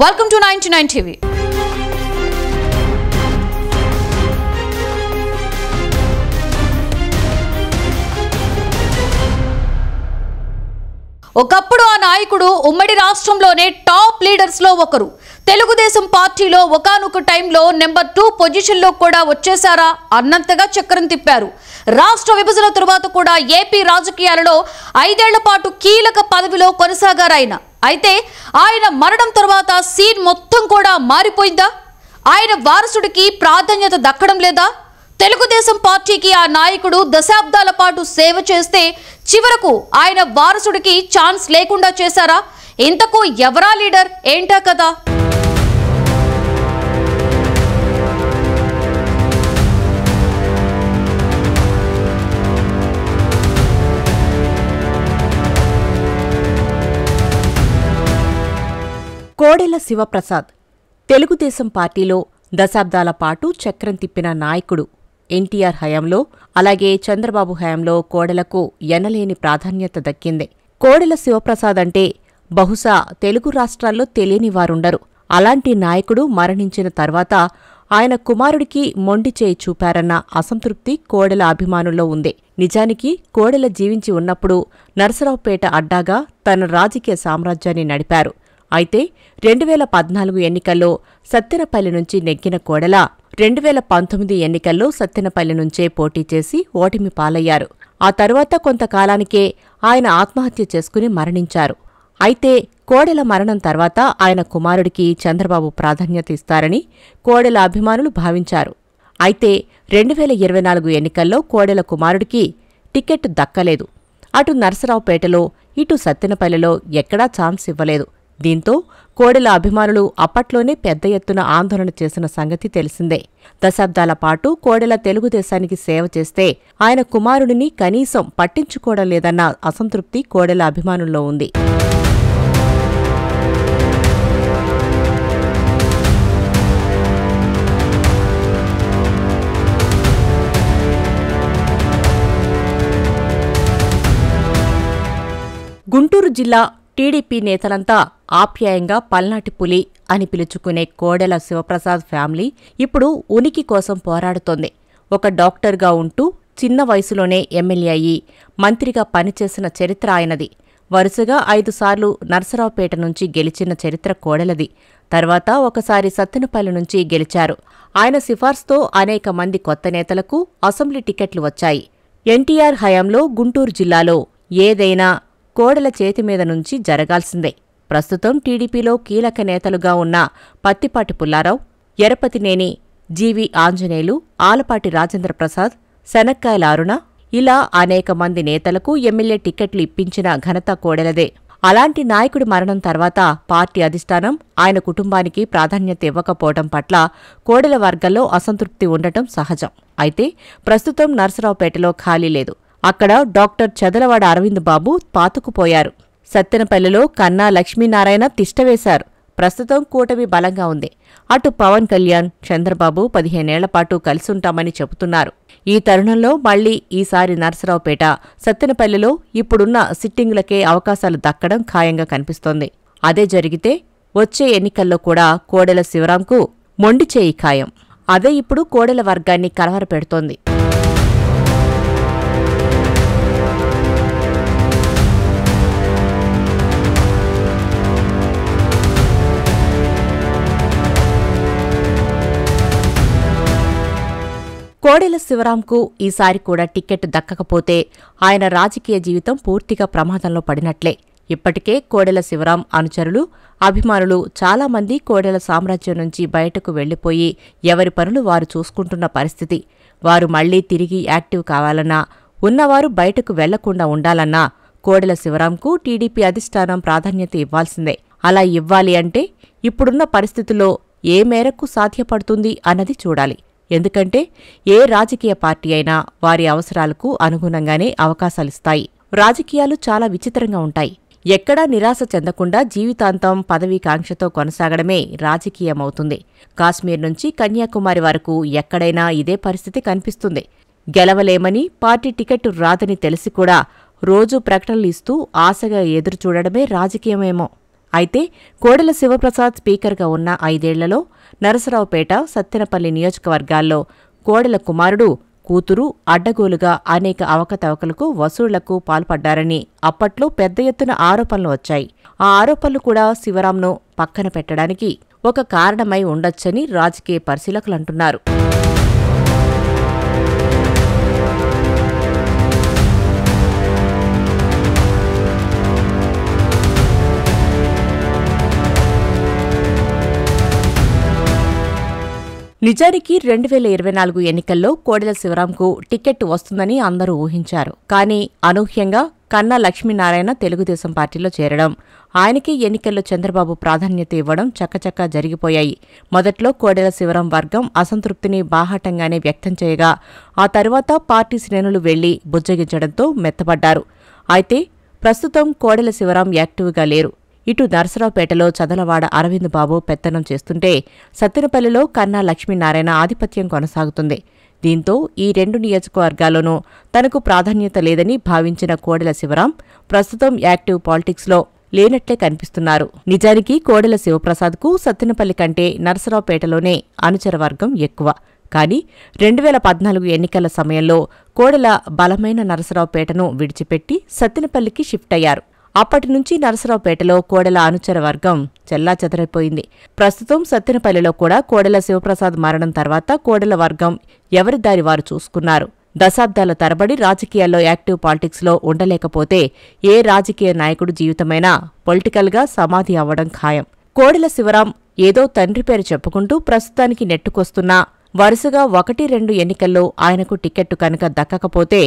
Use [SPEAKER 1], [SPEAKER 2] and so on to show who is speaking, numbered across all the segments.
[SPEAKER 1] Welcome to 99 TV. ఒకప్పుడు ఆ నాయకుడు ఉమ్మడి రాష్ట్రంలోనే టాప్ లీడర్స్ లో ఒకరు. తెలుగుదేశం పార్టీలో ఒకానొక టైంలో నెంబర్ 2 పొజిషన్ లో కూడా వచ్చేసారా అన్నంతగా చక్రం తిప్పారు. రాష్ట్ర విభజన తరువాత కూడా ఏపీ రాజకీయాలలో 5 ఏళ్ల పాటు కీలక పదవిలో కొనసాగారాయన. అయితే ఆయన మరణం తర్వాత సీన్ మొత్తం కూడా మారిపోయిందా? ఆయన వారసుడికి ప్రాధాన్యత దక్కడం లేదా? తెలుగుదేశం పార్టీకి ఆ నాయకుడు దశాబ్దాల పాటు సేవ చేస్తే చివరకు ఆయన వారసుడికి ఛాన్స్ లేకుండా చేశారా? ఇంతకు ఎవరా లీడర్ ఏంటా కదా?
[SPEAKER 2] కోడెల శివప్రసాద్ తెలుగుదేశం పార్టీలో దశాబ్దాల పాటు చక్రం తిప్పిన నాయకుడు. ఎన్టీఆర్ హయాంలో అలాగే చంద్రబాబు హయాంలో కోడెలకు ఎనలేని ప్రాధాన్యత దక్కింది. కోడెల శివప్రసాద్ అంటే బహుశా తెలుగు రాష్ట్రాల్లో తెలియని వారుండరు. అలాంటి నాయకుడు మరణించిన తర్వాత ఆయన కుమారుడికి మొండి చేయి చూపారన్న అసంతృప్తి కోడెల అభిమానుల్లో ఉంది. నిజానికి కోడెల జీవించి ఉన్నప్పుడు నరసరావుపేట అడ్డాగా తన రాజకీయ సామ్రాజ్యాన్ని నడిపారు. అయితే 2014 ఎన్నికల్లో సత్తెనపల్లి నుంచి నెగ్గిన కోడెల 2019 ఎన్నికల్లో సత్తెనపల్లి నుంచే పోటీ చేసి ఓటమి పాలయ్యారు. ఆ తరువాత కొంతకాలానికే ఆయన ఆత్మహత్య చేసుకుని మరణించారు. అయితే కోడెల మరణం తర్వాత ఆయన కుమారుడికి చంద్రబాబు ప్రాధాన్యత ఇస్తారని కోడెల అభిమానులు భావించారు. అయితే 2024 ఎన్నికల్లో కోడెల కుమారుడికి టికెట్ దక్కలేదు. అటు నరసరావుపేటలో ఇటు సత్తెనపల్లిలో ఎక్కడా ఛాన్స్ ఇవ్వలేదు. దీంతో కోడెల అభిమానులు అప్పట్లోనే పెద్ద ఎత్తున ఆందోళన చేసిన సంగతి తెలిసిందే. దశాబ్దాల పాటు కోడెల తెలుగుదేశానికి సేవ చేస్తే ఆయన కుమారుడిని కనీసం పట్టించుకోవడం లేదన్న అసంతృప్తి కోడెల అభిమానుల్లో ఉంది. గుంటూరు జిల్లా టీడీపీ నేతలంతా ఆప్యాయంగా పల్నాటి పులి అని పిలుచుకునే కోడెల శివప్రసాద్ ఫ్యామిలీ ఇప్పుడు ఉనికి కోసం పోరాడుతోంది. ఒక డాక్టర్గా ఉంటూ చిన్న వయసులోనే ఎమ్మెల్యే అయ్యి మంత్రిగా పనిచేసిన చరిత్ర ఆయనది. వరుసగా 5 సార్లు నరసరావుపేట నుంచి గెలిచిన చరిత్ర కోడెలది. తర్వాత ఒకసారి సత్తెనపల్లి నుంచి గెలిచారు. ఆయన సిఫార్సుతో అనేక మంది కొత్త నేతలకు అసెంబ్లీ టికెట్లు వచ్చాయి. ఎన్టీఆర్ హయాంలో గుంటూరు జిల్లాలో ఏదైనా కోడెల చేతిమీద నుంచి జరగాల్సిందే. ప్రస్తుతం టీడీపీలో కీలక నేతలుగా ఉన్న పత్తిపాటి పుల్లారావు, ఎరపతినేని జీవి ఆంజనేయులు, ఆలపాటి రాజేంద్రప్రసాద్, శనక్కాయల అరుణ ఇలా అనేక మంది నేతలకు ఎమ్మెల్యే టికెట్లు ఇప్పించిన ఘనత కోడెలదే. అలాంటి నాయకుడి మరణం తర్వాత పార్టీ అధిష్టానం ఆయన కుటుంబానికి ప్రాధాన్యత ఇవ్వకపోవడం పట్ల కోడెల వర్గంలో అసంతృప్తి ఉండటం సహజం. అయితే ప్రస్తుతం నరసరావుపేటలో ఖాళీ లేదు. అక్కడ డాక్టర్ చదలవాడ అరవింద్ బాబు పాతుకుపోయారు. సత్తెనపల్లిలో కన్నా లక్ష్మీనారాయణ తిష్టవేశారు. ప్రస్తుతం కూటమి బలంగా ఉంది. అటు పవన్ కళ్యాణ్, చంద్రబాబు 15 ఏళ్లపాటు కలిసుంటామని చెబుతున్నారు. ఈ తరుణంలో మళ్లీ ఈసారి నరసరావుపేట, సత్తెనపల్లిలో ఇప్పుడున్న సిట్టింగులకే అవకాశాలు దక్కడం ఖాయంగా కనిపిస్తోంది. అదే జరిగితే వచ్చే ఎన్నికల్లో కూడా కోడెల శివరాంకు మొండి చేయి ఖాయం. అదే ఇప్పుడు కోడెల వర్గాన్ని కలవరపెడుతోంది. కోడెల శివరాంకు ఈసారి కూడా టికెట్ దక్కకపోతే ఆయన రాజకీయ జీవితం పూర్తిగా ప్రమాదంలో పడినట్లే. ఇప్పటికే కోడెల శివరాం అనుచరులు, అభిమానులు చాలామంది కోడెల సామ్రాజ్యం నుంచి బయటకు వెళ్లిపోయి ఎవరి పనులు వారు చూసుకుంటున్న పరిస్థితి. వారు మళ్లీ తిరిగి యాక్టివ్ కావాలన్నా, ఉన్నవారు బయటకు వెళ్లకుండా ఉండాలన్నా కోడెల శివరాంకు టీడీపీ అధిష్టానం ప్రాధాన్యత ఇవ్వాల్సిందే. అలా ఇవ్వాలి అంటే ఇప్పుడున్న పరిస్థితుల్లో ఏ మేరకు సాధ్యపడుతుంది అన్నది చూడాలి. ఎందుకంటే ఏ రాజకీయ పార్టీ అయినా వారి అవసరాలకు అనుగుణంగానే అవకాశాలిస్తాయి. రాజకీయాలు చాలా విచిత్రంగా ఉంటాయి. ఎక్కడా నిరాశ చెందకుండా జీవితాంతం పదవీకాంక్షతో కొనసాగడమే రాజకీయమవుతుంది. కాశ్మీర్ నుంచి కన్యాకుమారి వరకు ఎక్కడైనా ఇదే పరిస్థితి కనిపిస్తుంది. గెలవలేమని, పార్టీ టికెట్ రాదని తెలిసి కూడా రోజూ ప్రకటనలు ఇస్తూ ఆశగా ఎదురుచూడడమే రాజకీయమేమో. అయితే కోడెల శివప్రసాద్ స్పీకర్గా ఉన్న 5 ఏళ్లలో నరసరావుపేట, సత్తెనపల్లి నియోజకవర్గాల్లో కోడెల కుమారుడు, కూతురు అడ్డగోలుగా అనేక అవకతవకలకు, వసూళ్లకు పాల్పడ్డారని అప్పట్లో పెద్ద ఎత్తున ఆరోపణలు వచ్చాయి. ఆ ఆరోపణలు కూడా శివరాంను పక్కన పెట్టడానికి ఒక కారణమై ఉండొచ్చని రాజకీయ పరిశీలకులంటున్నారు. నిజానికి 2024 ఎన్నికల్లో కోడెల శివరాంకు టికెట్ వస్తుందని అందరూ ఊహించారు. కానీ అనూహ్యంగా కన్నా లక్ష్మీనారాయణ తెలుగుదేశం పార్టీలో చేరడం, ఆయనకే ఎన్నికల్లో చంద్రబాబు ప్రాధాన్యత ఇవ్వడం చకచకా జరిగిపోయాయి. మొదట్లో కోడెల శివరాం వర్గం అసంతృప్తిని బాహాటంగానే వ్యక్తం చేయగా, ఆ తరువాత పార్టీ శ్రేణులు వెళ్లి బుజ్జగించడంతో మెత్తబడ్డారు. అయితే ప్రస్తుతం కోడెల శివరాం యాక్టివ్గా లేరు. ఇటు నరసరావుపేటలో చదలవాడ అరవింద్ బాబు పెత్తనం చేస్తుంటే, సత్తెనపల్లిలో కన్నా లక్ష్మీనారాయణ ఆధిపత్యం కొనసాగుతుంది. దీంతో ఈ 2 నియోజకవర్గాల్లోనూ తనకు ప్రాధాన్యత లేదని భావించిన కోడెల శివరాం ప్రస్తుతం యాక్టివ్ పాలిటిక్స్లో లేనట్లే కనిపిస్తున్నారు. నిజానికి కోడెల శివప్రసాద్కు సత్తెనపల్లి కంటే నరసరావుపేటలోనే అనుచర వర్గం ఎక్కువ. కానీ 2014 ఎన్నికల సమయంలో కోడెల బలమైన నరసరావుపేటను విడిచిపెట్టి సత్తెనపల్లికి షిఫ్ట్ అయ్యారు. అప్పటి నుంచి నరసరావుపేటలో కోడెల అనుచర వర్గం చెల్లాచెదరైపోయింది. ప్రస్తుతం సత్తెనపల్లిలో కూడా కోడెల శివప్రసాద్ మరణం తర్వాత కోడెల వర్గం ఎవరి దారి వారు చూసుకున్నారు. దశాబ్దాల తరబడి రాజకీయాల్లో యాక్టివ్ పాలిటిక్స్లో ఉండలేకపోతే ఏ రాజకీయ నాయకుడు జీవితమైనా పొలిటికల్గా సమాధి అవ్వడం ఖాయం. కోడెల శివరాం ఏదో తండ్రి పేరు చెప్పుకుంటూ ప్రస్తుతానికి నెట్టుకొస్తున్నా, వరుసగా 1-2 ఎన్నికల్లో ఆయనకు టికెట్టు కనుక దక్కకపోతే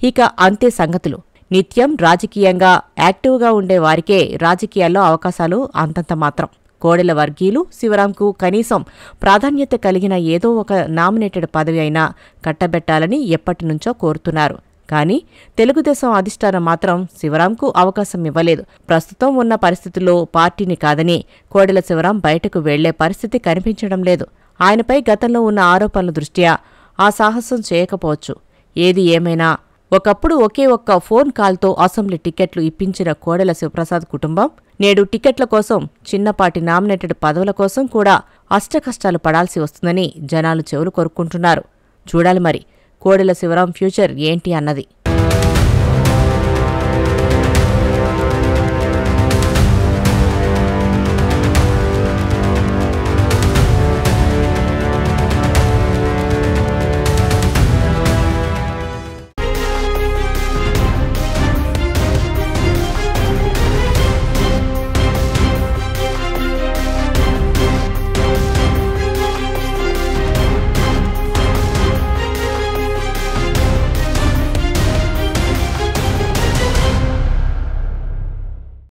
[SPEAKER 2] ఇక అంతే సంగతులు. నిత్యం రాజకీయంగా యాక్టివ్గా ఉండే వారికే రాజకీయాల్లో అవకాశాలు అంతంత మాత్రం. కోడెల వర్గీయులు శివరాంకు కనీసం ప్రాధాన్యత కలిగిన ఏదో ఒక నామినేటెడ్ పదవి అయినా కట్టబెట్టాలని ఎప్పటినుంచో కోరుతున్నారు. కానీ తెలుగుదేశం అధిష్టానం మాత్రం శివరాంకు అవకాశం ఇవ్వలేదు. ప్రస్తుతం ఉన్న పరిస్థితుల్లో పార్టీని కాదని కోడెల శివరాం బయటకు వెళ్లే పరిస్థితి కనిపించడం లేదు. ఆయనపై గతంలో ఉన్న ఆరోపణల దృష్ట్యా ఆ సాహసం చేయకపోవచ్చు. ఏది ఏమైనా ఒకప్పుడు ఒకే ఒక్క ఫోన్ కాల్తో అసెంబ్లీ టికెట్లు ఇప్పించిన కోడెల శివప్రసాద్ కుటుంబం నేడు టికెట్ల కోసం, చిన్నపాటి నామినేటెడ్ పదవుల కోసం కూడా అష్టకష్టాలు పడాల్సి వస్తుందని జనాలు చెవులు కొరుక్కుంటున్నారు. చూడాలి మరి కోడెల శివరాం ఫ్యూచర్ ఏంటి అన్నది.